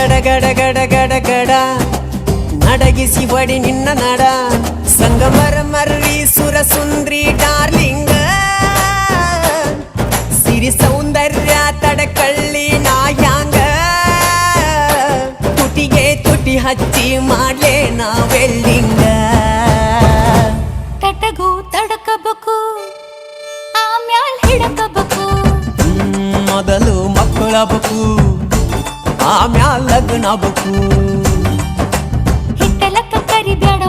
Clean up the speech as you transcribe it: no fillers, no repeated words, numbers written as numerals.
ಗಡ ಗಡ ಗಡ ಗಡ ನಡಗಿಸಿ ಬಡಿ ನಿನ್ನ ನಡ ಸಂಗಮರ ಮರ್ರಿ ಸುರ ಸುಂದ್ರಿ ಡಾರ್ಲಿಂಗ ಸಿರಿ ಸೌಂದರ್ಯ ತಡಕಳ್ಳಿ ನಾಯಾಂಗ ತುಟಿಗೆ ತುಟಿ ಹಚ್ಚಿ ಮಾಡ್ಲೇ ನಾ ವೆಲ್ಡಿಂಗ ತಟಗೂ ತಡಕಬೇಕು ಆಮ್ಯಾಲ್ ಹಿಡಕಬೇಕು ಮೊದಲು ಮಕ್ಕಳಬೇಕು ಆಮ್ಯಾಲ್ ಲಗ್ನಬೇಕು ಹಿಟ್ಟಲಕ್ಕ ಕರಿಬ್ಯಾಡ